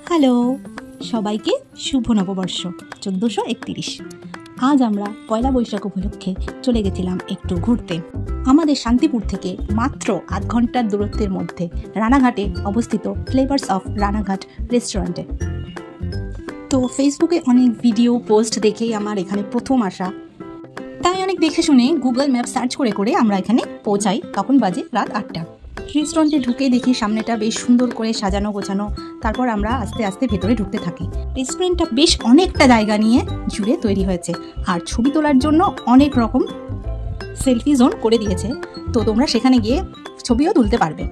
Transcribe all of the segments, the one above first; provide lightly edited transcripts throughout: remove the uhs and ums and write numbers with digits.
Hello সবাইকে শুভ নববর্ষ 1431। আজ আমরা পয়লা বৈশাখ উপলক্ষে চলে গেছিলাম একটু ঘুরতে। আমাদের শান্তিপুর থেকে মাত্র আধ ঘন্টার দূরত্বের মধ্যে রানাঘাটে অবস্থিত ফ্লেভার্স অফ রানাঘাট রেস্টুরেন্টে। তো ফেসবুকে অনেক ভিডিও পোস্ট দেখেই আমার এখানে প্রথম আসা, তাই অনেক দেখে শুনে গুগল ম্যাপ সার্চ করে করে আমরা এখানে পৌঁছাই। তখন বাজে রাত 8টা। রেস্টুরেন্টে ঢুকে দেখি সামনেটা বেশ সুন্দর করে সাজানো গোছানো। তারপর আমরা আস্তে আস্তে ভেতরে ঢুকতে থাকি। রেস্টুরেন্টটা বেশ অনেকটা জায়গা নিয়ে জুড়ে তৈরি হয়েছে, আর ছবি তোলার জন্য অনেক রকম সেলফি জোন করে দিয়েছে। তো তোমরা সেখানে গিয়ে ছবিও তুলতে পারবে।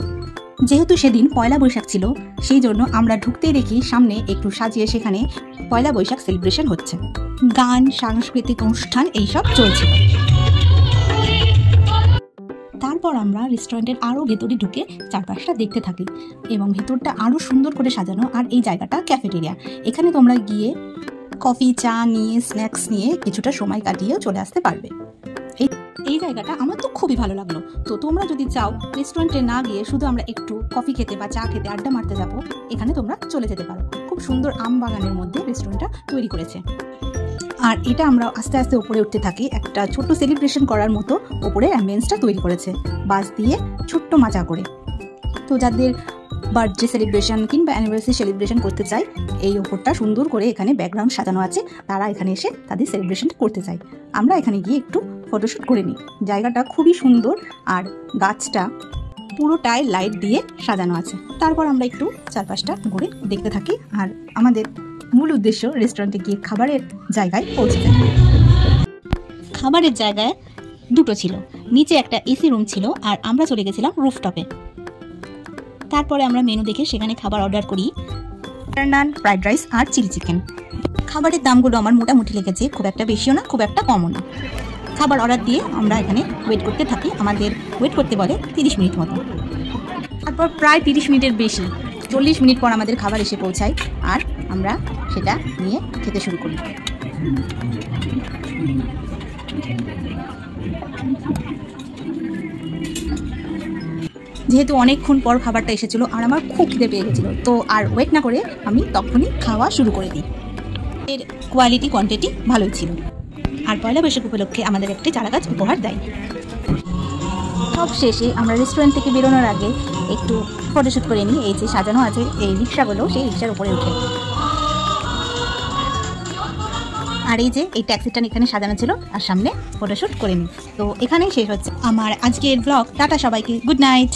যেহেতু সেদিন পয়লা বৈশাখ ছিল, সেই জন্য আমরা ঢুকতেই দেখি সামনে একটু সাজিয়ে সেখানে পয়লা বৈশাখ সেলিব্রেশন হচ্ছে, গান, সাংস্কৃতিক অনুষ্ঠান এইসব চলছে। তারপর আমরা রেস্টুরেন্টের আরও ভেতরে ঢুকে চারপাশটা দেখতে থাকি এবং ভেতরটা আরও সুন্দর করে সাজানো। আর এই জায়গাটা ক্যাফেটেরিয়া, এখানে তোমরা গিয়ে কফি, চা নিয়ে, স্ন্যাক্স নিয়ে কিছুটা সময় কাটিয়েও চলে আসতে পারবে। এই জায়গাটা আমার তো খুবই ভালো লাগলো। তো তোমরা যদি চাও রেস্টুরেন্টে না গিয়ে শুধু আমরা একটু কফি খেতে বা চা খেতে, আড্ডা মারতে যাবো, এখানে তোমরা চলে যেতে পারো। খুব সুন্দর আম বাগানের মধ্যে রেস্টুরেন্টটা তৈরি করেছে। আর এটা আমরা আস্তে আস্তে উপরে উঠতে থাকি। একটা ছোট্ট সেলিব্রেশন করার মতো উপরে অ্যাম্বিয়েন্সটা তৈরি করেছে বাস দিয়ে ছোট্ট মাজা করে। তো যাদের বার্থডে সেলিব্রেশন কিংবা অ্যানিভার্সারি সেলিব্রেশন করতে চাই, এই ওপরটা সুন্দর করে এখানে ব্যাকগ্রাউন্ড সাজানো আছে, তারা এখানে এসে তাদের সেলিব্রেশন করতে চায়। আমরা এখানে গিয়ে একটু ফটোশ্যুট করে নিই। জায়গাটা খুবই সুন্দর, আর গাছটা পুরোটাই লাইট দিয়ে সাজানো আছে। তারপর আমরা একটু চারপাশটা ঘুরে দেখতে থাকি। আর আমাদের মূল উদ্দেশ্য রেস্টুরেন্টে গিয়ে খাবারের জায়গায় পৌঁছে যায়। খাবারের জায়গায় দুটো ছিল, নিচে একটা এসি রুম ছিল, আর আমরা চলে গেছিলাম রুফটপে। তারপরে আমরা মেনু দেখে সেখানে খাবার অর্ডার করি, নান, ফ্রাইড রাইস আর চিলি চিকেন। খাবারের দামগুলো আমার মোটামুটি লেগেছে, খুব একটা বেশিও না, খুব একটা কমও না। খাবার অর্ডার দিয়ে আমরা এখানে ওয়েট করতে থাকি। আমাদের ওয়েট করতে বলে 30 মিনিট মতো। তারপর প্রায় 30 মিনিটের বেশি, 40 মিনিট পর আমাদের খাবার এসে পৌঁছায়, আর আমরা সেটা নিয়ে খেতে শুরু করি। যেহেতু অনেকক্ষণ পর খাবারটা এসেছিলো আর আমার খুব খিদে পেয়ে গেছিলো, তো আর ওয়েট না করে আমি তখনই খাওয়া শুরু করে দিই। এর কোয়ালিটি কোয়ান্টিটি ভালোই ছিল। আর পয়লা বৈশাখ উপলক্ষে আমাদের একটি চারাগাছ উপহার দেয়। সব শেষে আমরা রেস্টুরেন্ট থেকে বেরোনোর আগে একটু ফটোশ্যুট করে নিই। এই যে সাজানো আছে এই রিক্সাগুলো, সেই রিক্সার উপরে উঠে। আর এই যে এই ট্যাক্সিটা এখানে সাজানো ছিল, আর সামনে ফটোশ্যুট করে নিই। তো এখানেই শেষ হচ্ছে আমার আজকের ব্লগ। টাটা সবাইকে, গুড নাইট।